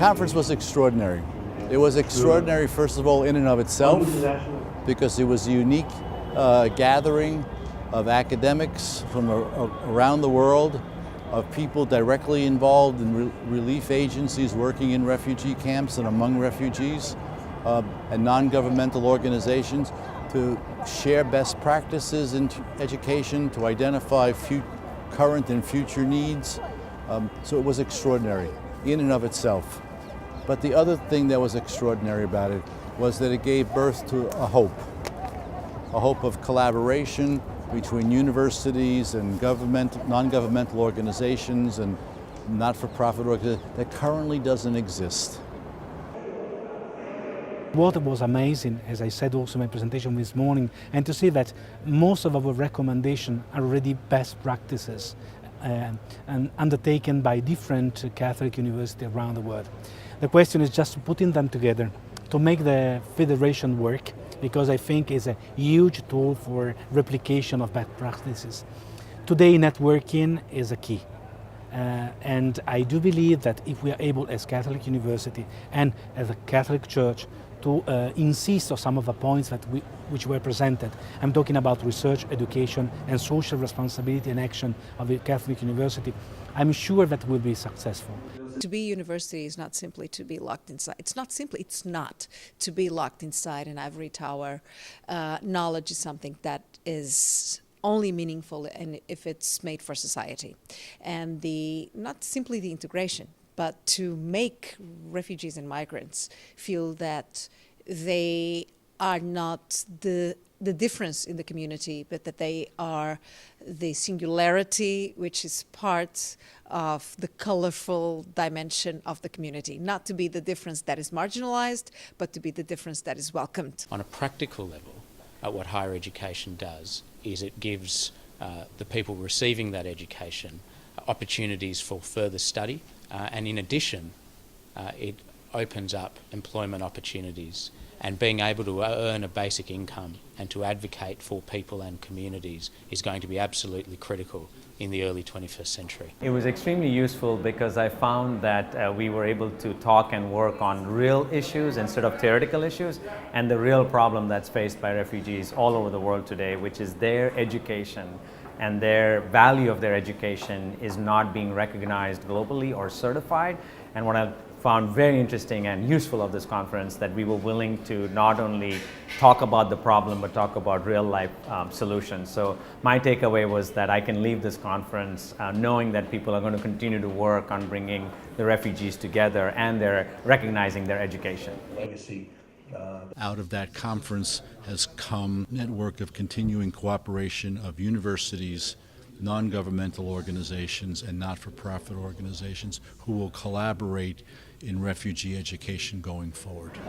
conference was extraordinary. It was extraordinary, first of all, in and of itself, because it was a unique gathering of academics from around the world, of people directly involved in relief agencies working in refugee camps and among refugees, and non-governmental organizations, to share best practices in education, to identify current and future needs. So it was extraordinary in and of itself. But the other thing that was extraordinary about it was that it gave birth to a hope of collaboration between universities and non-governmental organizations and not-for-profit organizations that currently doesn't exist. What was amazing, as I said also in my presentation this morning, and to see that most of our recommendations are already best practices and undertaken by different Catholic universities around the world. The question is just putting them together to make the federation work, because I think it's a huge tool for replication of best practices. Today, networking is a key. And I do believe that if we are able as Catholic University and as a Catholic Church to insist on some of the points which were presented. I'm talking about research, education and social responsibility and action of the Catholic University. I'm sure that we'll be successful. To be university is not simply to be locked inside. It's not to be locked inside an ivory tower. Knowledge is something that is only meaningful and if it's made for society. And not simply the integration, but to make refugees and migrants feel that they are not the difference in the community, but that they are the singularity, which is part of the colorful dimension of the community. Not to be the difference that is marginalized, but to be the difference that is welcomed. On a practical level, what higher education does is it gives the people receiving that education opportunities for further study, and in addition, it opens up employment opportunities, and being able to earn a basic income and to advocate for people and communities is going to be absolutely critical in the early 21st century. It was extremely useful because I found that we were able to talk and work on real issues instead of theoretical issues, and the real problem that's faced by refugees all over the world today, which is their education and their value of their education is not being recognized globally or certified. And what I found very interesting and useful of this conference, that we were willing to not only talk about the problem but talk about real life solutions. So my takeaway was that I can leave this conference knowing that people are going to continue to work on bringing the refugees together and they're recognizing their education. Legacy. Out of that conference has come a network of continuing cooperation of universities, non-governmental organizations and not-for-profit organizations who will collaborate in refugee education going forward.